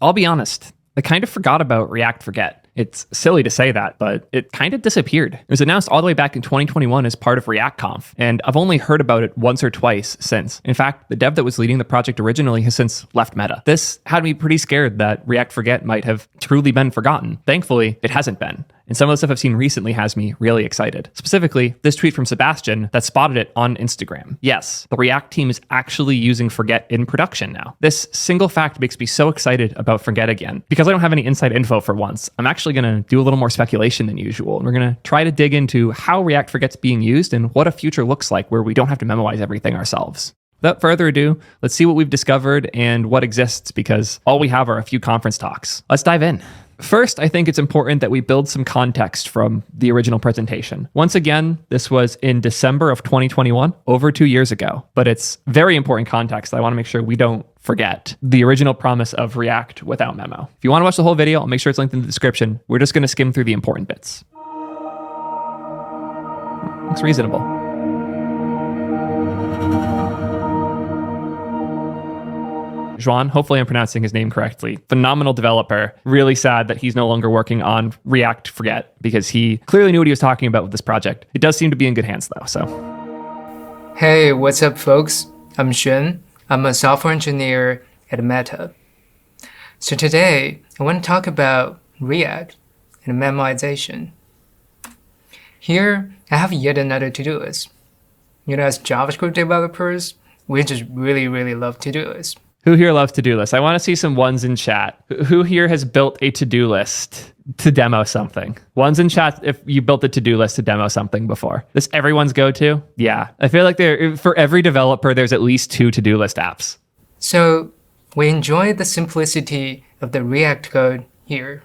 I'll be honest, I kind of forgot about React Forget. It's silly to say that, but it kind of disappeared. It was announced all the way back in 2021 as part of ReactConf, and I've only heard about it once or twice since. In fact, the dev that was leading the project originally has since left Meta. This had me pretty scared that React Forget might have truly been forgotten. Thankfully, it hasn't been. And some of the stuff I've seen recently has me really excited. Specifically, this tweet from Sebastian that spotted it on Instagram. Yes, the React team is actually using Forget in production now. This single fact makes me so excited about Forget again. Because I don't have any inside info for once, I'm actually going to do a little more speculation than usual. And we're going to try to dig into how React Forget's being used and what a future looks like where we don't have to memorize everything ourselves. Without further ado, let's see what we've discovered and what exists, because all we have are a few conference talks. Let's dive in. First, I think it's important that we build some context from the original presentation. Once again, this was in December of 2021, over 2 years ago, but it's very important context. I want to make sure we don't forget the original promise of React without Memo. If you want to watch the whole video, I'll make sure it's linked in the description. We're just going to skim through the important bits. Looks reasonable. Juan, hopefully I'm pronouncing his name correctly. Phenomenal developer. Really sad that he's no longer working on React Forget because he clearly knew what he was talking about with this project. It does seem to be in good hands though, so. Hey, what's up folks? I'm Xuan. I'm a software engineer at Meta. So today, I want to talk about React and memoization. Here, I have yet another to-do list. You know, as JavaScript developers, we just really love to-do lists. Who here loves to-do lists? I want to see some ones in chat. Who here has built a to-do list to demo something? Ones in chat if you built a to-do list to demo something before. This everyone's go-to? Yeah. I feel like for every developer, there's at least 2 to-do list apps. So we enjoy the simplicity of the React code here.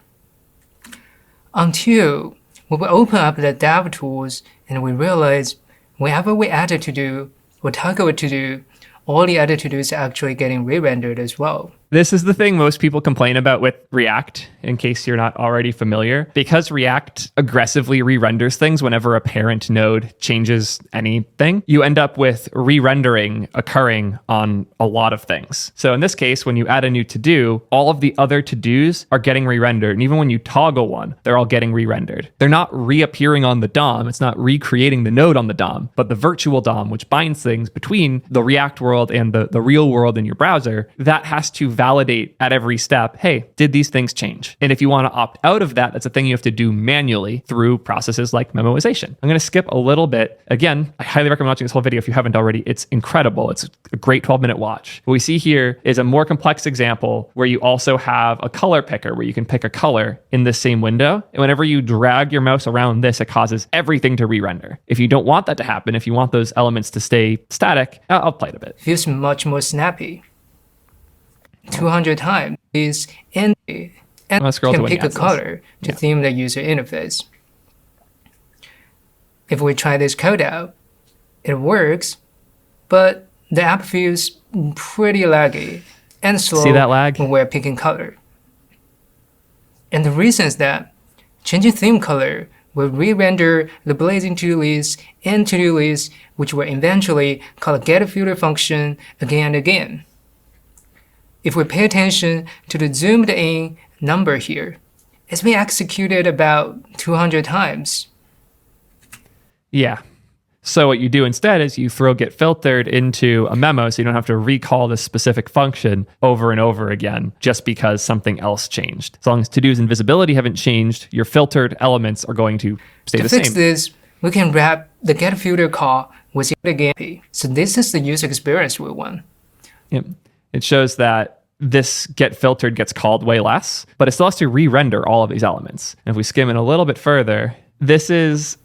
Until we will open up the dev tools and we realize whenever we add a to-do or toggle a to-do, all the other to-dos are actually getting re-rendered as well. This is the thing most people complain about with React, in case you're not already familiar. Because React aggressively re-renders things whenever a parent node changes anything, you end up with re-rendering occurring on a lot of things. So in this case, when you add a new to-do, all of the other to-dos are getting re-rendered. And even when you toggle one, they're all getting re-rendered. They're not reappearing on the DOM. It's not recreating the node on the DOM, but the virtual DOM, which binds things between the React world and the real world in your browser, that has to validate at every step, hey, did these things change? And if you want to opt out of that, that's a thing you have to do manually through processes like memoization. I'm going to skip a little bit. Again, I highly recommend watching this whole video if you haven't already. It's incredible. It's a great 12-minute watch. What we see here is a more complex example where you also have a color picker where you can pick a color in the same window. And whenever you drag your mouse around this, it causes everything to re-render. If you don't want that to happen, if you want those elements to stay static, I'll play it a bit. Feels much more snappy. 200 times is and can pick a color to theme the user interface. If we try this code out, it works, but the app feels pretty laggy and slow. See that lag? When we're picking color. And the reason is that changing theme color will re-render the blazing to-do list and to-do list, which will eventually call a getFilter function again and again. If we pay attention to the zoomed in number here, it's been executed about 200 times. Yeah. So what you do instead is you throw get filtered into a memo so you don't have to recall this specific function over and over again just because something else changed. As long as to-dos and visibility haven't changed, your filtered elements are going to stay the same. To fix this, we can wrap the getFilter call with the again. So this is the user experience we want. Yep. It shows that this get filtered gets called way less, but it still has to re-render all of these elements. And if we skim it a little bit further, this is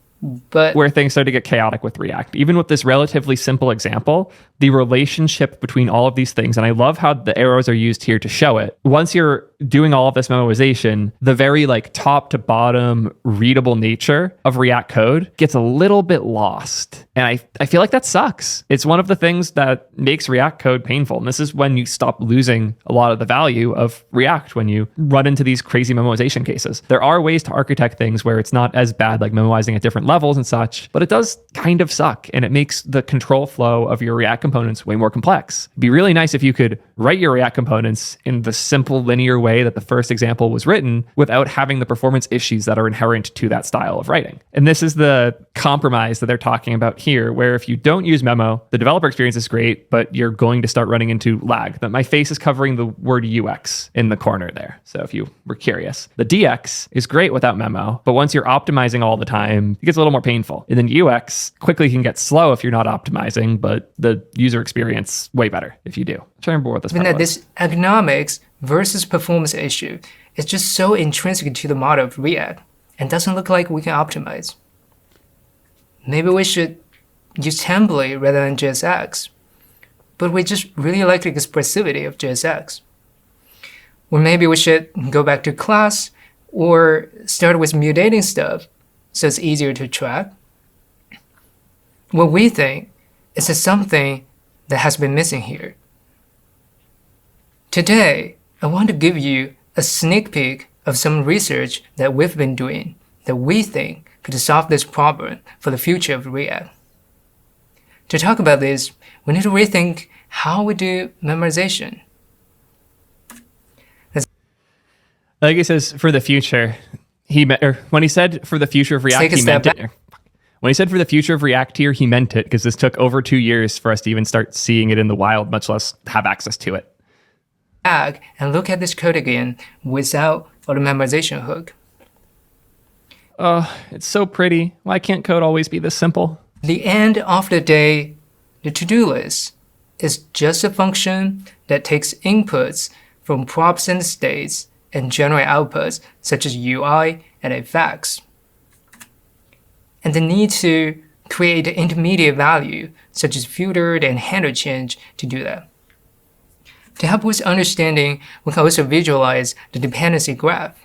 where things start to get chaotic with React. Even with this relatively simple example, the relationship between all of these things, and I love how the arrows are used here to show it. Once you're doing all of this memoization, the very top to bottom readable nature of React code gets a little bit lost. And I feel like that sucks. It's one of the things that makes React code painful. And this is when you stop losing a lot of the value of React when you run into these crazy memoization cases. There are ways to architect things where it's not as bad, like memoizing at different levels and such, but it does kind of suck. And it makes the control flow of your React components way more complex. It'd be really nice if you could write your React components in the simple linear way that the first example was written without having the performance issues that are inherent to that style of writing. And this is the compromise that they're talking about here, where if you don't use Memo, the developer experience is great, but you're going to start running into lag. That my face is covering the word UX in the corner there. So if you were curious, the DX is great without Memo, but once you're optimizing all the time, it gets a little more painful. And then UX quickly can get slow if you're not optimizing, but the user experience way better if you do. I'm trying to remember what this part was. This ergonomics versus performance issue is just so intrinsic to the model of React and doesn't look like we can optimize. Maybe we should use template rather than JSX, but we just really like the expressivity of JSX. Or maybe we should go back to class or start with mutating stuff so it's easier to track. What we think is that something that has been missing here. Today, I want to give you a sneak peek of some research that we've been doing that we think could solve this problem for the future of React. To talk about this, we need to rethink how we do memorization. Like he says, for the future, when he said for the future of React, he meant it. When he said for the future of React here, he meant it because this took over 2 years for us to even start seeing it in the wild, much less have access to it. Back and look at this code again without the memorization hook. Oh, it's so pretty. Why can't code always be this simple? The end of the day, the to-do list is just a function that takes inputs from props and states and generate outputs such as UI and effects. And the need to create an intermediate value such as filtered and handle change to do that. To help with understanding, we can also visualize the dependency graph.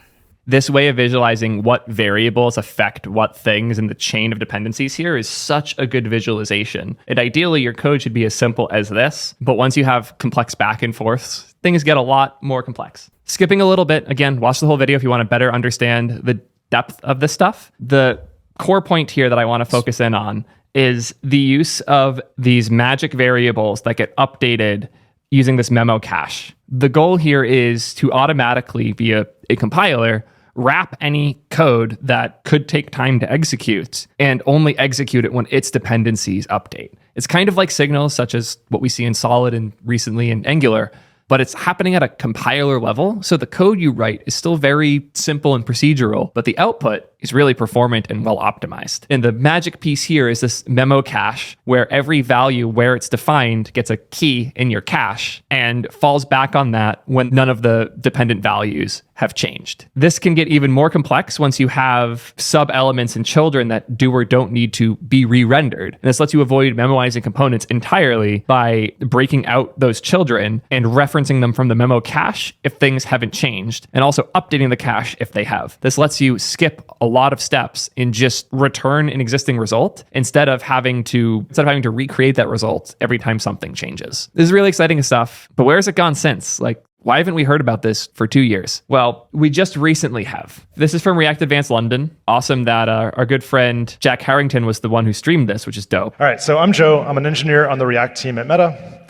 This way of visualizing what variables affect what things in the chain of dependencies here is such a good visualization. And ideally, your code should be as simple as this, but once you have complex back and forths, things get a lot more complex. Skipping a little bit, again, watch the whole video if you want to better understand the depth of this stuff. The core point here that I want to focus in on is the use of these magic variables that get updated using this memo cache. The goal here is to automatically, via a compiler, wrap any code that could take time to execute and only execute it when its dependencies update. It's kind of like signals such as what we see in Solid and recently in Angular, but it's happening at a compiler level. So the code you write is still very simple and procedural, but the output is really performant and well optimized. And the magic piece here is this memo cache where every value where it's defined gets a key in your cache and falls back on that when none of the dependent values have changed. This can get even more complex once you have sub-elements and children that do or don't need to be re-rendered. And this lets you avoid memoizing components entirely by breaking out those children and referencing them from the memo cache if things haven't changed, and also updating the cache if they have. This lets you skip a lot of steps and just return an existing result instead of having to recreate that result every time something changes. This is really exciting stuff, but where has it gone since? Why haven't we heard about this for 2 years? Well, we just recently have. This is from React Advanced London. Awesome that our good friend Jack Harrington was the one who streamed this, which is dope. All right, so I'm Joe. I'm an engineer on the React team at Meta.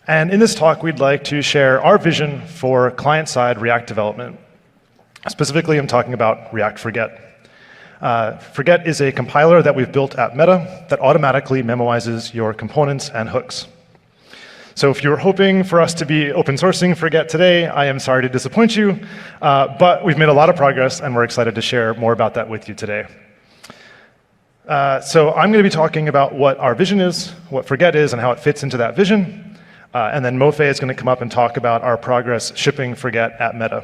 And in this talk, we'd like to share our vision for client-side React development. Specifically, I'm talking about React Forget. Forget is a compiler that we've built at Meta that automatically memoizes your components and hooks. So if you're hoping for us to be open sourcing Forget today, I am sorry to disappoint you, but we've made a lot of progress and we're excited to share more about that with you today. So I'm going to be talking about what our vision is, what Forget is, and how it fits into that vision. And then Mofe is going to come up and talk about our progress shipping Forget at Meta.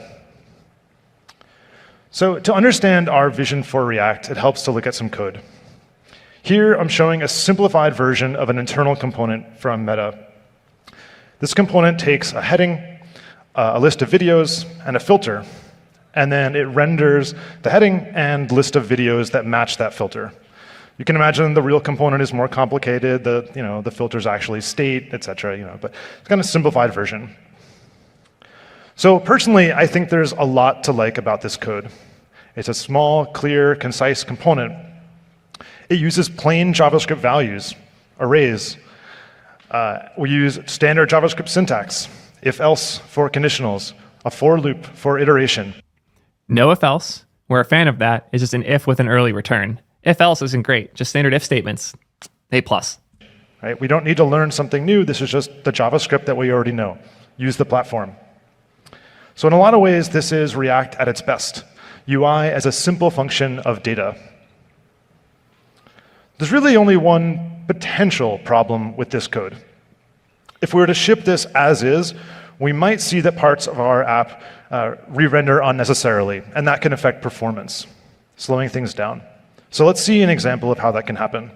So to understand our vision for React, it helps to look at some code. Here I'm showing a simplified version of an internal component from Meta. This component takes a heading, a list of videos, and a filter, and then it renders the heading and list of videos that match that filter. You can imagine the real component is more complicated. The filters actually state, etc. But it's kind of a simplified version. So personally, I think there's a lot to like about this code. It's a small, clear, concise component. It uses plain JavaScript values, arrays. We use standard JavaScript syntax, if-else for conditionals, a for loop for iteration. No if else. We're a fan of that. It's just an if with an early return. If else isn't great. Just standard if statements. A+. Right? We don't need to learn something new. This is just the JavaScript that we already know. Use the platform. So in a lot of ways, this is React at its best. UI as a simple function of data. There's really only one potential problem with this code. If we were to ship this as is, we might see that parts of our app re-render unnecessarily, and that can affect performance, slowing things down. So let's see an example of how that can happen.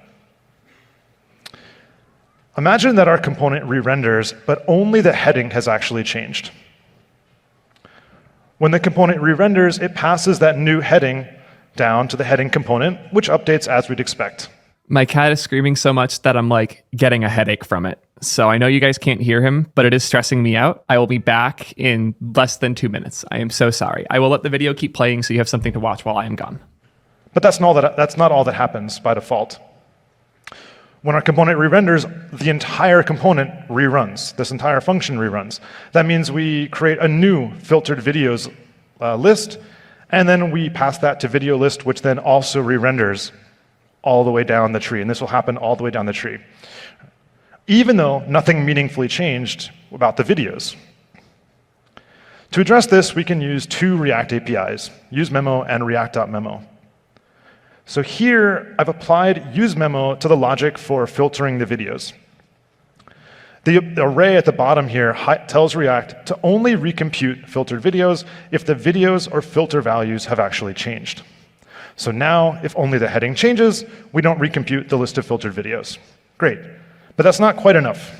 Imagine that our component re-renders, but only the heading has actually changed. When the component re-renders, it passes that new heading down to the heading component, which updates as we'd expect. My cat is screaming so much that I'm like getting a headache from it. So I know you guys can't hear him, but it is stressing me out. I will be back in less than 2 minutes. I am so sorry. I will let the video keep playing so you have something to watch while I am gone. But that's not all that happens by default. When our component re-renders, the entire component reruns. This entire function reruns. That means we create a new filtered videos list, and then we pass that to video list, which then also re-renders all the way down the tree. And this will happen all the way down the tree, even though nothing meaningfully changed about the videos. To address this, we can use two React APIs, useMemo and React.memo. So here, I've applied useMemo to the logic for filtering the videos. The array at the bottom here tells React to only recompute filtered videos if the videos or filter values have actually changed. So now, if only the heading changes, we don't recompute the list of filtered videos. Great. But that's not quite enough.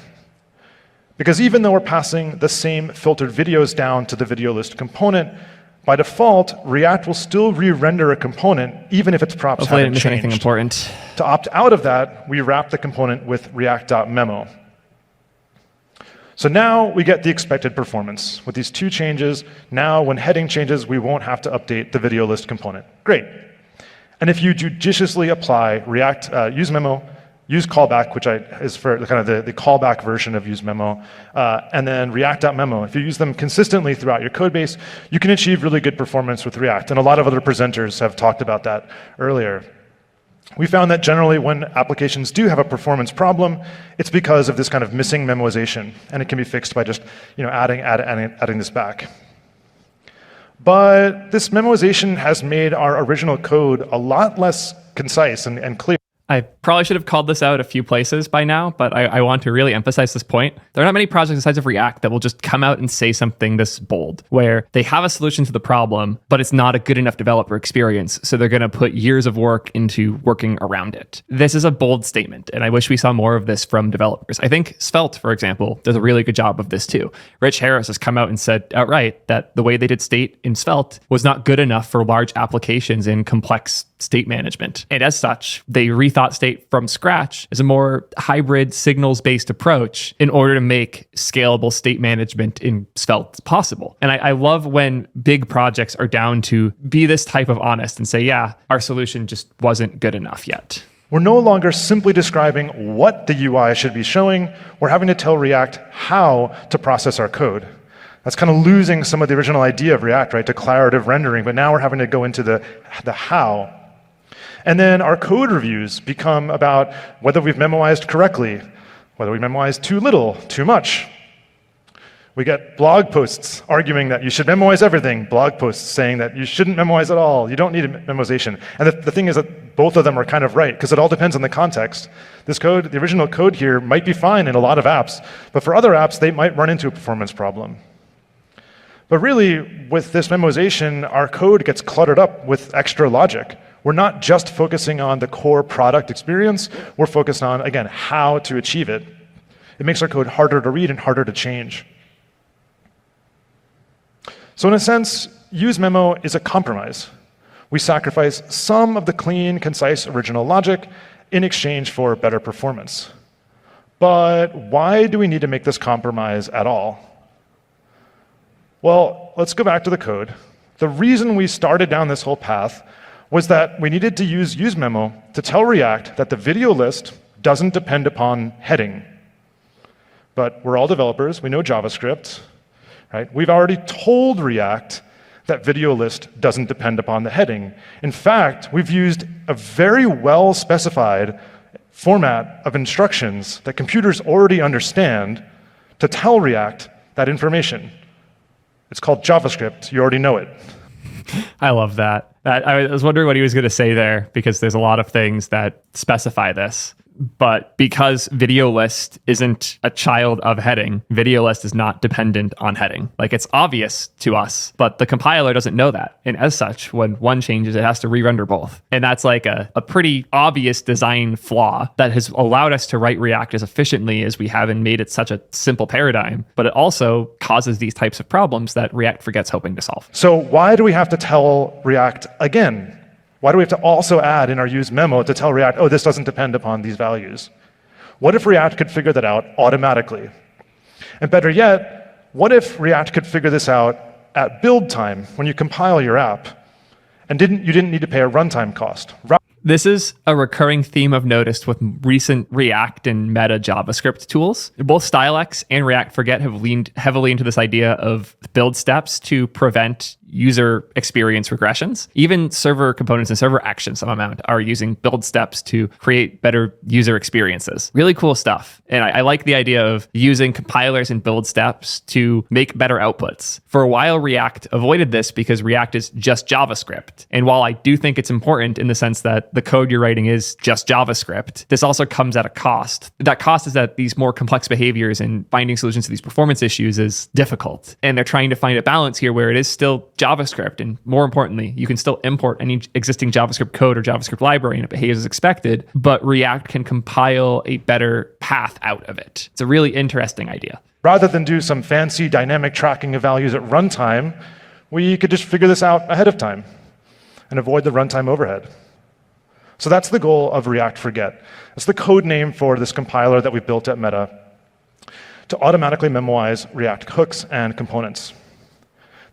Because even though we're passing the same filtered videos down to the video list component, by default, React will still re-render a component, even if its props Hopefully I haven't didn't miss changed. anything important. To opt out of that, we wrap the component with React.memo. So now we get the expected performance. With these two changes, now when heading changes, we won't have to update the video list component. Great. And if you judiciously apply React useMemo, use callback, which is for kind of the callback version of useMemo, and then React.memo, if you use them consistently throughout your code base, you can achieve really good performance with React. And a lot of other presenters have talked about that earlier. We found that generally when applications do have a performance problem, it's because of this kind of missing memoization, and it can be fixed by just adding this back. But this memoization has made our original code a lot less concise and clear. I probably should have called this out a few places by now, but I want to really emphasize this point. There are not many projects the size of React that will just come out and say something this bold, where they have a solution to the problem, but it's not a good enough developer experience, so they're going to put years of work into working around it. This is a bold statement, and I wish we saw more of this from developers. I think Svelte, for example, does a really good job of this too. Rich Harris has come out and said outright that the way they did state in Svelte was not good enough for large applications in complex state management. And as such, they rethought state from scratch as a more hybrid signals-based approach in order to make scalable state management in Svelte possible. And I love when big projects are down to be this type of honest and say, yeah, our solution just wasn't good enough yet. We're no longer simply describing what the UI should be showing. We're having to tell React how to process our code. That's kind of losing some of the original idea of React, right, declarative rendering, but now we're having to go into the how. And then our code reviews become about whether we've memoized correctly, whether we memoized too little, too much. We get blog posts arguing that you should memorize everything, blog posts saying that you shouldn't memorize at all, you don't need memoization. And the thing is that both of them are kind of right, because it all depends on the context. This code, the original code here, might be fine in a lot of apps, but for other apps, they might run into a performance problem. But really, with this memoization, our code gets cluttered up with extra logic. We're not just focusing on the core product experience, we're focused on, again, how to achieve it. It makes our code harder to read and harder to change. So in a sense, useMemo is a compromise. We sacrifice some of the clean, concise, original logic in exchange for better performance. But why do we need to make this compromise at all? Well, let's go back to the code. The reason we started down this whole path was that we needed to use useMemo to tell React that the video list doesn't depend upon heading. but we're all developers. We know JavaScript, right? We've already told React that video list doesn't depend upon the heading. In fact, we've used a very well-specified format of instructions that computers already understand to tell React that information. It's called JavaScript. You already know it. I love that. I was wondering what he was going to say there, because there's a lot of things that specify this. But because video list isn't a child of heading, video list is not dependent on heading. Like, it's obvious to us, but the compiler doesn't know that. And as such, when one changes, it has to re-render both. And that's like a pretty obvious design flaw that has allowed us to write React as efficiently as we have and made it such a simple paradigm. But it also causes these types of problems that React Forget's hoping to solve. So why do we have to tell React again? Why do we have to also add in our use memo to tell React, oh, this doesn't depend upon these values? What if React could figure that out automatically? And better yet, what if React could figure this out at build time when you compile your app and you didn't need to pay a runtime cost? This is a recurring theme I've noticed with recent React and meta JavaScript tools. Both StyleX and React Forget have leaned heavily into this idea of build steps to prevent user experience regressions. Even server components and server actions, some amount, are using build steps to create better user experiences. Really cool stuff. And I like the idea of using compilers and build steps to make better outputs. For a while, React avoided this because React is just JavaScript. And while I do think it's important in the sense that the code you're writing is just JavaScript, this also comes at a cost. That cost is that these more complex behaviors and finding solutions to these performance issues is difficult. And they're trying to find a balance here where it is still JavaScript. And more importantly, you can still import any existing JavaScript code or JavaScript library and it behaves as expected, but React can compile a better path out of it. It's a really interesting idea. Rather than do some fancy dynamic tracking of values at runtime, we could just figure this out ahead of time and avoid the runtime overhead. So that's the goal of React Forget. That's the code name for this compiler that we built at Meta to automatically memoize React hooks and components.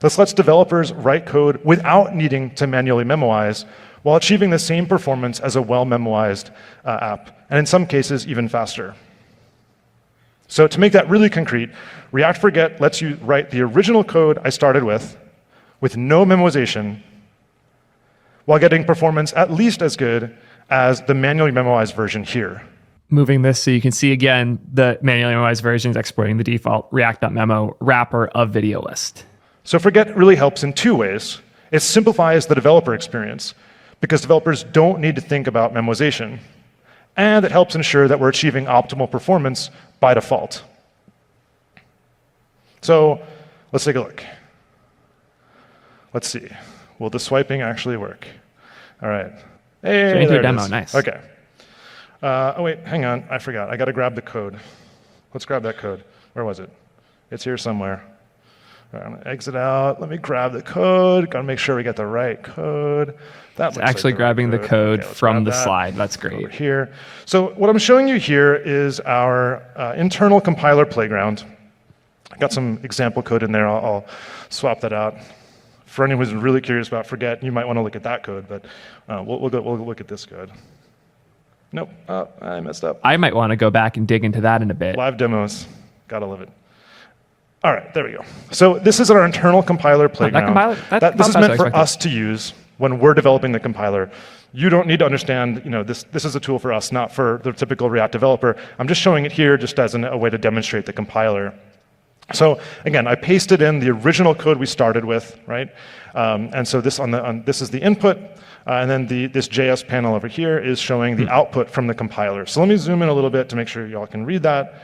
This lets developers write code without needing to manually memoize while achieving the same performance as a well-memoized app, and in some cases, even faster. So to make that really concrete, React Forget lets you write the original code I started with no memoization, while getting performance at least as good as the manually memoized version here. Moving this so you can see again, the manually memoized version is exporting the default React.memo wrapper of video list. So Forget really helps in two ways. It simplifies the developer experience because developers don't need to think about memoization. And it helps ensure that we're achieving optimal performance by default. So let's take a look. Let's see. Will the swiping actually work? All right. Hey, there it demo, is. nice. Okay. Oh wait, hang on. I forgot. I got to grab the code. Let's grab that code. Where was it? It's here somewhere. All right, I'm gonna exit out. Let me grab the code. Got to make sure we get the right code. It's actually grabbing the code from the slide. That's great. Over here. So what I'm showing you here is our internal compiler playground. I got some example code in there. I'll swap that out. For anyone who's really curious about Forget, you might want to look at that code, but we'll look at this code. Nope, I messed up. I might want to go back and dig into that in a bit. Live demos, gotta love it. All right, there we go. So this is our internal compiler playground. This is meant for us to use when we're developing the compiler. You don't need to understand, this is a tool for us, not for the typical React developer. I'm just showing it here just as a way to demonstrate the compiler. So again, I pasted in the original code we started with, right? And so this this is the input, and then this JS panel over here is showing the output from the compiler. So let me zoom in a little bit to make sure y'all can read that.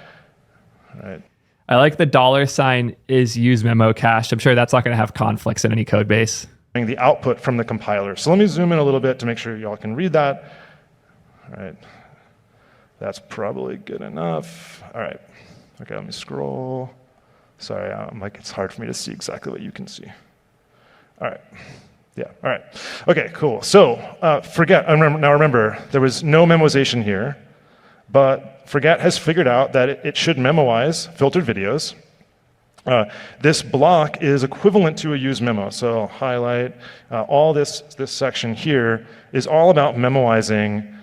All right. I like the $ is use memo cached. I'm sure that's not going to have conflicts in any code base. The output from the compiler. So let me zoom in a little bit to make sure y'all can read that. All right. That's probably good enough. All right. Okay, let me scroll. Sorry, it's hard for me to see exactly what you can see. All right. Yeah, all right. Okay, cool. So now remember, there was no memoization here, but Forget has figured out that it should memoize filtered videos. This block is equivalent to a use memo. So I'll highlight all this section here is all about memoizing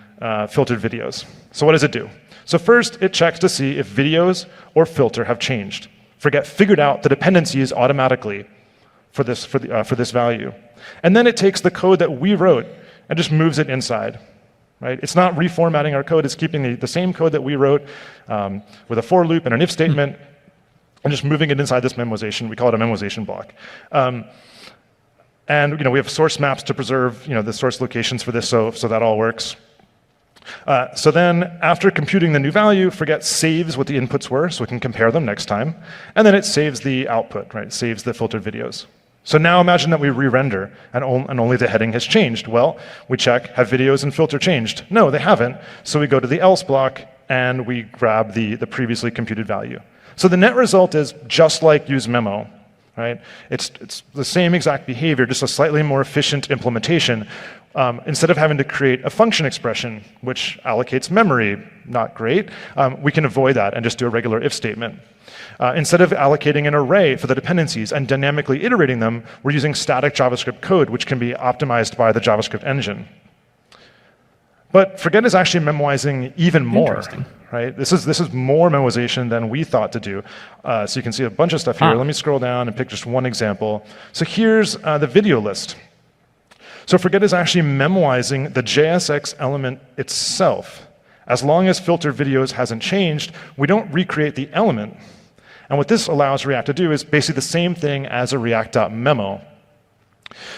filtered videos. So what does it do? So first, it checks to see if videos or filter have changed. Forget figured out the dependencies automatically for this value. And then it takes the code that we wrote and just moves it inside. Right? It's not reformatting our code, it's keeping the same code that we wrote with a for loop and an if statement and just moving it inside this memoization. We call it a memoization block. And we have source maps to preserve the source locations for this, so that all works. So then after computing the new value, Forget saves what the inputs were so we can compare them next time. And then it saves the output, right? It saves the filtered videos. So now imagine that we re-render and only the heading has changed. Well, we check, have videos and filter changed? No, they haven't. So we go to the else block and we grab the previously computed value. So the net result is just like use memo, right? It's the same exact behavior, just a slightly more efficient implementation. Instead of having to create a function expression, which allocates memory, not great, we can avoid that and just do a regular if statement. Instead of allocating an array for the dependencies and dynamically iterating them, we're using static JavaScript code, which can be optimized by the JavaScript engine. But Forget is actually memoizing even more. Right? This is more memoization than we thought to do. So you can see a bunch of stuff here. Let me scroll down and pick just one example. So here's the video list. So Forget is actually memoizing the JSX element itself. As long as filter videos hasn't changed, we don't recreate the element. And what this allows React to do is basically the same thing as a React.memo.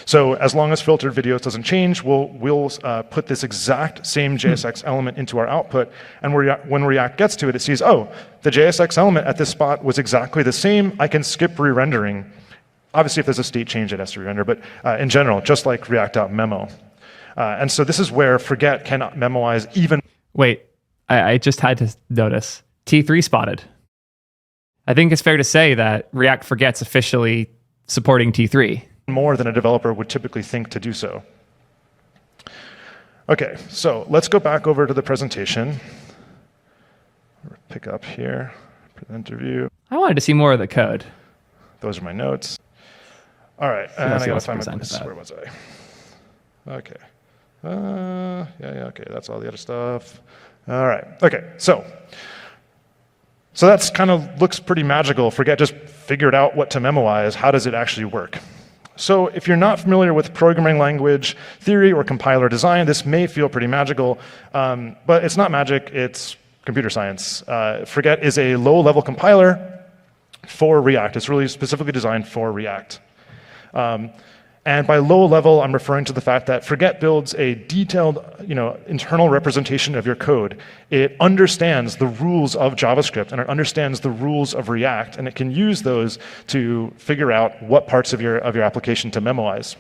So as long as filtered videos doesn't change, we'll put this exact same JSX element into our output. And when React gets to it, it sees, oh, the JSX element at this spot was exactly the same. I can skip re-rendering. Obviously, if there's a state change, it has to re-render. But in general, just like React.memo. And so this is where Forget can memoize even. Wait, I just had to notice. T3 spotted. I think it's fair to say that React Forget's officially supporting T3. More than a developer would typically think to do so. Okay, so let's go back over to the presentation. Pick up here, presenter view. I wanted to see more of the code. Those are my notes. All right, and I gotta find my place. Where was I? Okay. Yeah, okay, that's all the other stuff. All right, okay, so that's kind of looks pretty magical. Forget just figured out what to memoize. How does it actually work? So if you're not familiar with programming language theory or compiler design, this may feel pretty magical, but it's not magic, it's computer science. Forget is a low-level compiler for React. It's really specifically designed for React. And by low level, I'm referring to the fact that Forget builds a detailed, internal representation of your code. It understands the rules of JavaScript and it understands the rules of React, and it can use those to figure out what parts of your application to memoize.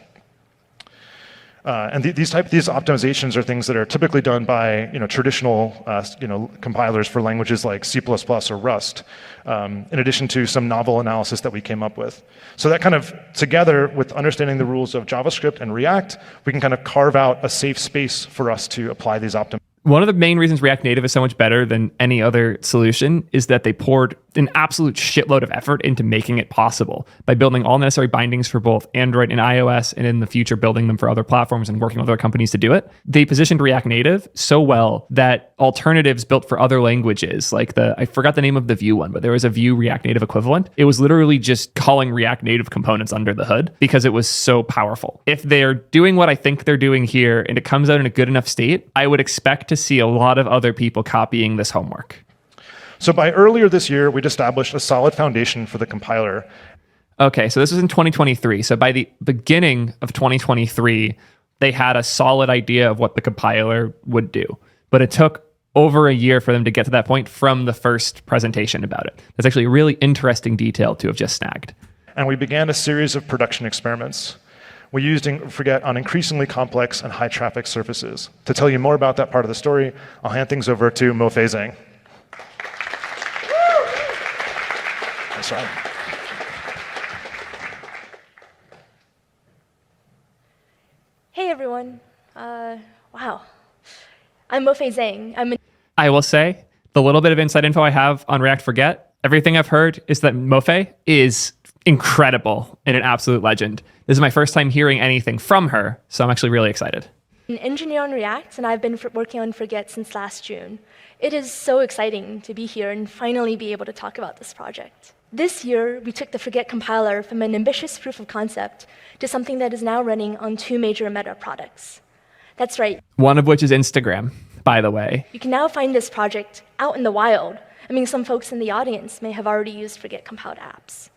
And these optimizations are things that are typically done by traditional compilers for languages like C++ or Rust, in addition to some novel analysis that we came up with. So that kind of together with understanding the rules of JavaScript and React, we can kind of carve out a safe space for us to apply these optimizations. One of the main reasons React Native is so much better than any other solution is that they poured an absolute shitload of effort into making it possible by building all necessary bindings for both Android and iOS, and in the future building them for other platforms and working with other companies to do it. They positioned React Native so well that alternatives built for other languages, like I forgot the name of the Vue one, but there was a Vue React Native equivalent. It was literally just calling React Native components under the hood because it was so powerful. If they're doing what I think they're doing here and it comes out in a good enough state, I would expect to see a lot of other people copying this homework. So by earlier this year, we'd established a solid foundation for the compiler. Okay, so this was in 2023. So by the beginning of 2023, they had a solid idea of what the compiler would do. But it took over a year for them to get to that point from the first presentation about it. That's actually a really interesting detail to have just snagged. And we began a series of production experiments. We used Forget on increasingly complex and high-traffic surfaces. To tell you more about that part of the story, I'll hand things over to Mo-Fei Zhang. That's right. Hey everyone. Wow. I'm Mo-Fei Zhang. I will say, the little bit of inside info I have on React Forget, everything I've heard is that Mo-Fei is incredible and an absolute legend. This is my first time hearing anything from her, so I'm actually really excited. an engineer on React, and I've been working on Forget since last June. It is so exciting to be here and finally be able to talk about this project. This year, we took the Forget compiler from an ambitious proof of concept to something that is now running on 2 major Meta products. That's right. One of which is Instagram, by the way. You can now find this project out in the wild. I mean, some folks in the audience may have already used Forget compiled apps.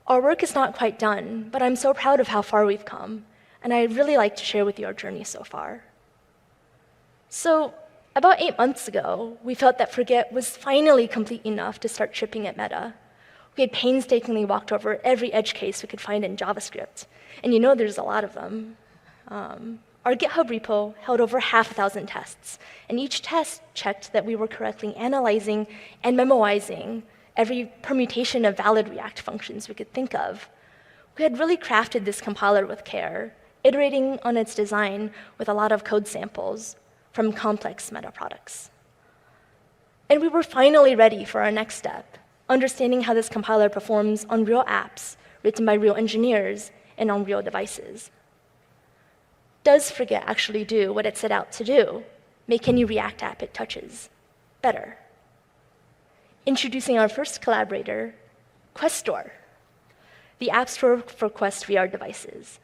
Our work is not quite done, but I'm so proud of how far we've come, and I'd really like to share with you our journey so far. So, about 8 months ago, we felt that Forget was finally complete enough to start shipping at Meta. We had painstakingly walked over every edge case we could find in JavaScript, and you know there's a lot of them. Our GitHub repo held over 500 tests, and each test checked that we were correctly analyzing and memoizing every permutation of valid React functions we could think of. We had really crafted this compiler with care, iterating on its design with a lot of code samples from complex Meta products. And we were finally ready for our next step, understanding how this compiler performs on real apps written by real engineers and on real devices. Does Forget actually do what it set out to do? Make any React app it touches better? Introducing our first collaborator, Quest Store, the app store for Quest VR devices.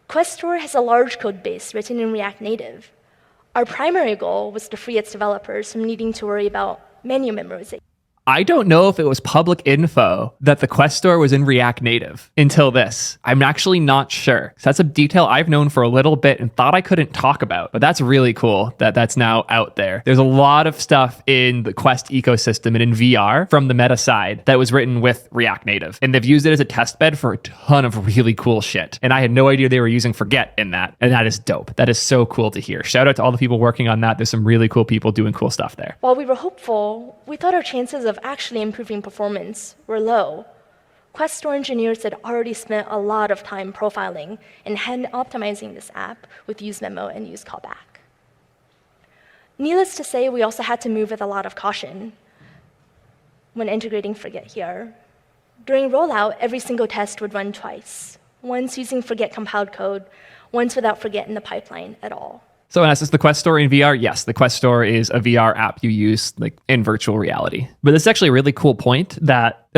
Quest Store has a large code base written in React Native. Our primary goal was to free its developers from needing to worry about menu memorization. I don't know if it was public info that the Quest Store was in React Native until this. I'm actually not sure. So that's a detail I've known for a little bit and thought I couldn't talk about, but that's really cool that that's now out there. There's a lot of stuff in the Quest ecosystem and in VR from the Meta side that was written with React Native, and they've used it as a test bed for a ton of really cool shit. And I had no idea they were using Forget in that, and that is dope. That is so cool to hear. Shout out to all the people working on that. There's some really cool people doing cool stuff there. While we were hopeful, we thought our chances of actually improving performance were low. Quest Store engineers had already spent a lot of time profiling and hand optimizing this app with use memo and use callback. Needless to say, we also had to move with a lot of caution when integrating Forget here. During rollout, every single test would run twice, once using Forget compiled code, once without Forget in the pipeline at all. So in essence, the Quest Store in VR, yes, the Quest Store is a VR app you use like in virtual reality. But this is actually a really cool point that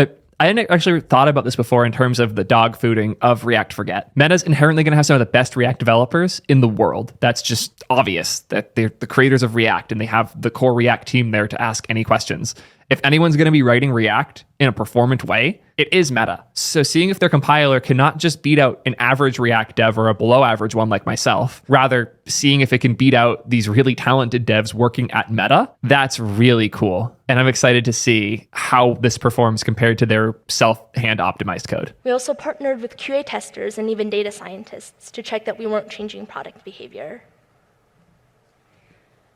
I hadn't actually thought about this before in terms of the dog fooding of React Forget. Meta's inherently going to have some of the best React developers in the world. That's just obvious that they're the creators of React and they have the core React team there to ask any questions. If anyone's going to be writing React in a performant way, it is Meta. So seeing if their compiler cannot just beat out an average React dev or a below average one like myself, rather seeing if it can beat out these really talented devs working at Meta, that's really cool. And I'm excited to see how this performs compared to their self-hand optimized code. We also partnered with QA testers and even data scientists to check that we weren't changing product behavior.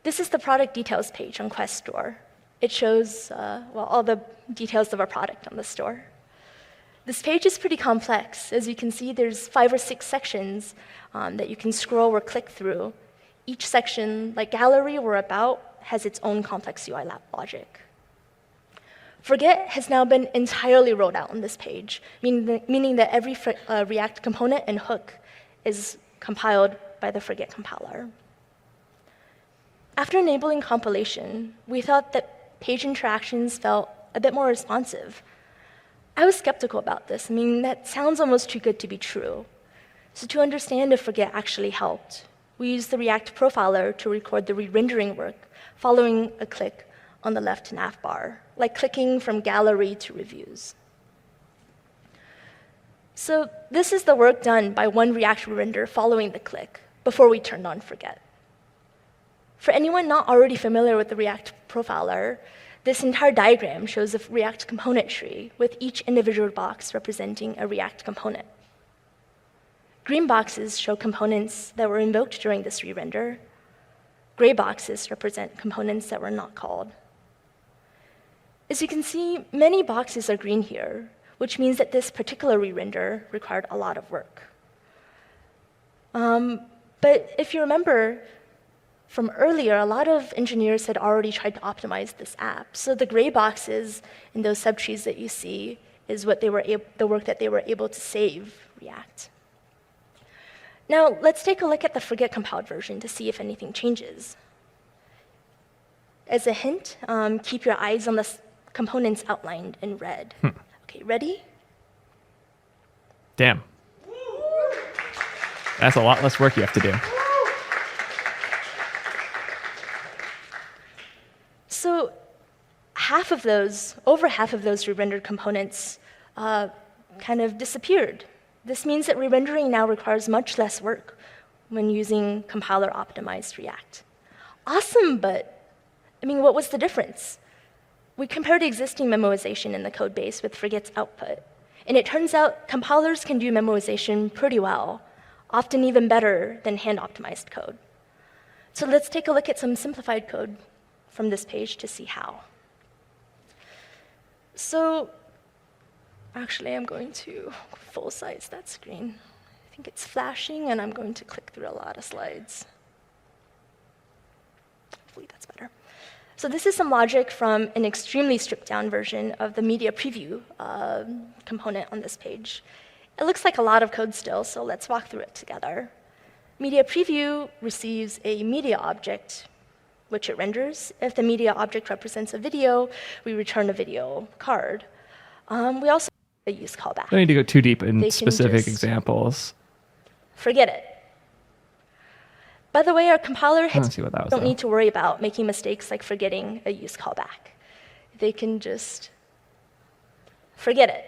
This is the product details page on Quest Store. It shows all the details of our product on the store. This page is pretty complex. As you can see, there's 5 or 6 sections that you can scroll or click through. Each section, like gallery or about, has its own complex UI logic. Forget has now been entirely rolled out on this page, meaning that every React component and hook is compiled by the Forget compiler. After enabling compilation, we thought that page interactions felt a bit more responsive. I was skeptical about this. I mean, that sounds almost too good to be true. So to understand if Forget actually helped, we used the React profiler to record the re-rendering work following a click on the left nav bar, like clicking from gallery to reviews. So this is the work done by one React render following the click before we turned on Forget. For anyone not already familiar with the React profiler, this entire diagram shows a React component tree with each individual box representing a React component. Green boxes show components that were invoked during this re-render. Gray boxes represent components that were not called. As you can see, many boxes are green here, which means that this particular re-render required a lot of work. But if you remember, from earlier, a lot of engineers had already tried to optimize this app. So the gray boxes in those subtrees that you see is what the work that they were able to save React. Now, let's take a look at the forget compiled version to see if anything changes. As a hint, keep your eyes on the components outlined in red. Okay, ready? Damn. That's a lot less work you have to do. So over half of those re-rendered components kind of disappeared. This means that re-rendering now requires much less work when using compiler-optimized React. Awesome, but what was the difference? We compared existing memoization in the code base with forget's output, and it turns out compilers can do memoization pretty well, often even better than hand-optimized code. So let's take a look at some simplified code from this page to see how. So actually, I'm going to full-size that screen. I think it's flashing, and I'm going to click through a lot of slides. Hopefully that's better. So this is some logic from an extremely stripped-down version of the media preview component on this page. It looks like a lot of code still, so let's walk through it together. Media preview receives a media object, which it renders. If the media object represents a video, we return a video card. We also have a use callback. Don't need to go too deep in They can specific just examples. Forget it. By the way, our compiler Let's see what that was, don't though. need to worry about making mistakes like forgetting a use callback. They can just forget it.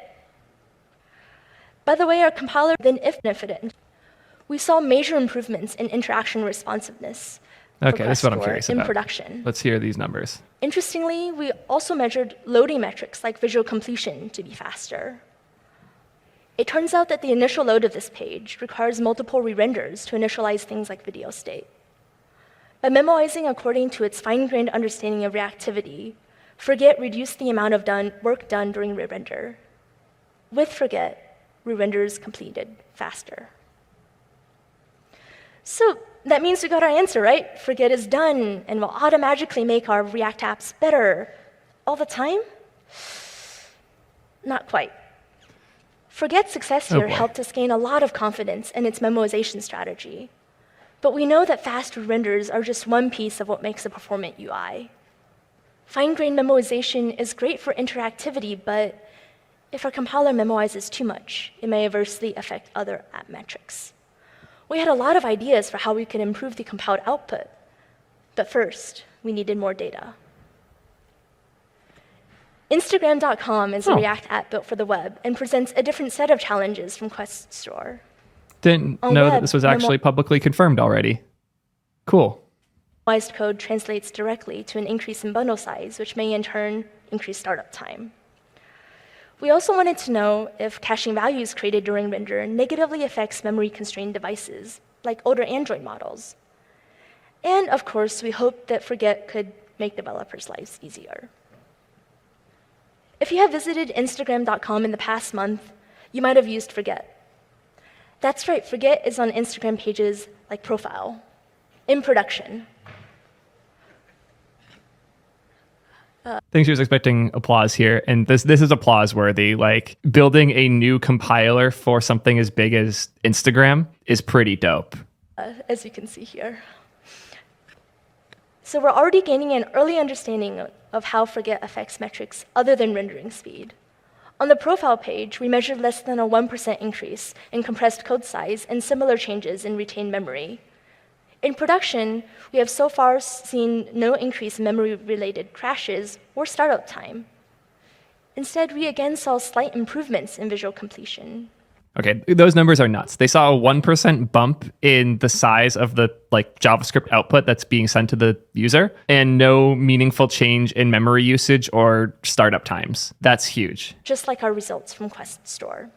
By the way, our compiler then if benefited. We saw major improvements in interaction responsiveness for Okay, this is what I'm Glassdoor curious in about. production. Let's hear these numbers. Interestingly, we also measured loading metrics like visual completion to be faster. It turns out that the initial load of this page requires multiple re-renders to initialize things like video state. By memoizing according to its fine-grained understanding of reactivity, forget reduced the amount of work done during re-render. With forget, re-renders completed faster. So that means we got our answer, right? Forget is done and will automatically make our React apps better all the time? Not quite. Forget's success here helped us gain a lot of confidence in its memoization strategy. But we know that fast renders are just one piece of what makes a performant UI. Fine-grained memoization is great for interactivity, but if our compiler memoizes too much, it may adversely affect other app metrics. We had a lot of ideas for how we could improve the compiled output. But first, we needed more data. Instagram.com is a React app built for the web and presents a different set of challenges from Quest Store. Didn't On know that web, this was actually publicly confirmed already. Cool. Memoized code translates directly to an increase in bundle size, which may in turn increase startup time. We also wanted to know if caching values created during render negatively affects memory-constrained devices, like older Android models. And of course, we hoped that forget could make developers' lives easier. If you have visited Instagram.com in the past month, you might have used forget. That's right, forget is on Instagram pages like Profile, in production. I think she was expecting applause here, and this is applause worthy. Like, building a new compiler for something as big as Instagram is pretty dope. As you can see here. So we're already gaining an early understanding of how forget affects metrics other than rendering speed. On the profile page, we measured less than a 1% increase in compressed code size and similar changes in retained memory. In production, we have so far seen no increase in memory-related crashes or startup time. Instead, we again saw slight improvements in visual completion. Okay, those numbers are nuts. They saw a 1% bump in the size of the JavaScript output that's being sent to the user, and no meaningful change in memory usage or startup times. That's huge. Just like our results from Quest Store.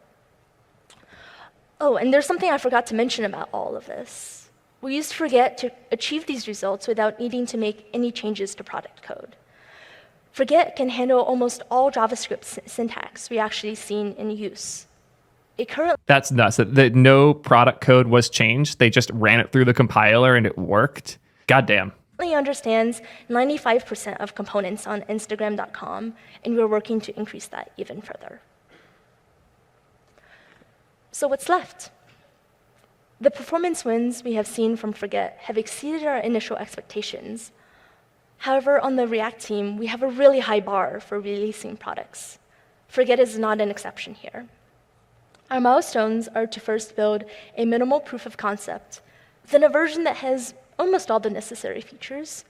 Oh, and there's something I forgot to mention about all of this. We used forget to achieve these results without needing to make any changes to product code. Forget can handle almost all JavaScript syntax we actually seen in use. That's nuts. That no product code was changed. They just ran it through the compiler and it worked. Goddamn. It understands 95% of components on Instagram.com, and we're working to increase that even further. So what's left? The performance wins we have seen from Forget have exceeded our initial expectations. However, on the React team, we have a really high bar for releasing products. Forget is not an exception here. Our milestones are to first build a minimal proof of concept, then a version that has almost all the necessary features,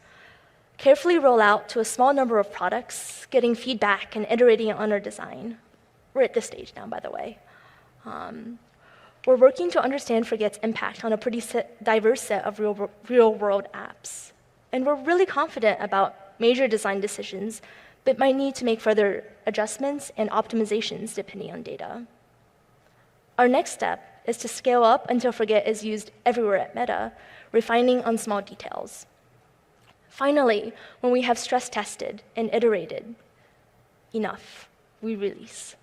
carefully roll out to a small number of products, getting feedback and iterating on our design. We're at this stage now, by the way. We're working to understand Forget's impact on a pretty diverse set of real-world apps. And we're really confident about major design decisions, but might need to make further adjustments and optimizations depending on data. Our next step is to scale up until Forget is used everywhere at Meta, refining on small details. Finally, when we have stress tested and iterated enough, we release.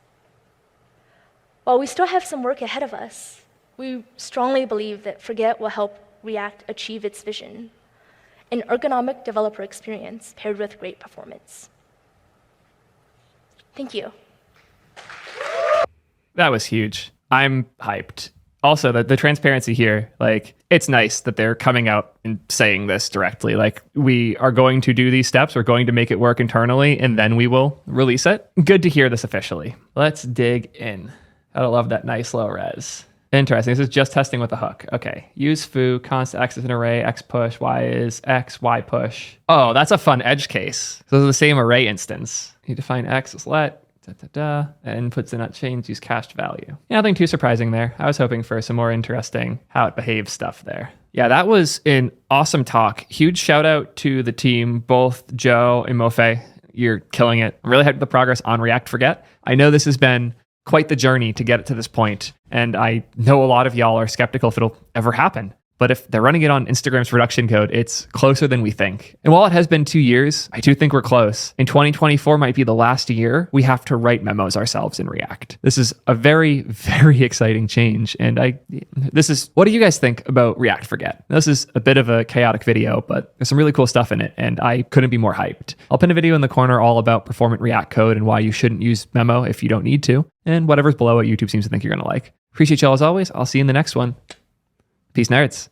While we still have some work ahead of us, we strongly believe that Forget will help React achieve its vision, an ergonomic developer experience paired with great performance. Thank you. That was huge. I'm hyped. Also, the transparency here, like, it's nice that they're coming out and saying this directly. Like, we are going to do these steps, we're going to make it work internally, and then we will release it. Good to hear this officially. Let's dig in. I love that nice low res. Interesting. This is just testing with a hook. Okay. Use foo, const x is an array, x push, y is x, y push. Oh, that's a fun edge case. So it's the same array instance. You define x as let, and inputs in not changed, use cached value. Yeah, nothing too surprising there. I was hoping for some more interesting how it behaves stuff there. Yeah, that was an awesome talk. Huge shout out to the team, both Joe and Mofe. You're killing it. I'm really happy with the progress on React Forget. I know this has been quite the journey to get it to this point, and I know a lot of y'all are skeptical if it'll ever happen. But if they're running it on Instagram's production code, it's closer than we think. And while it has been 2 years, I do think we're close. And 2024 might be the last year we have to write memos ourselves in React. This is a very, very exciting change. And what do you guys think about React Forget? This is a bit of a chaotic video, but there's some really cool stuff in it, and I couldn't be more hyped. I'll pin a video in the corner all about performant React code and why you shouldn't use memo if you don't need to, and whatever's below what YouTube seems to think you're gonna like. Appreciate y'all as always. I'll see you in the next one. Peace, nerds.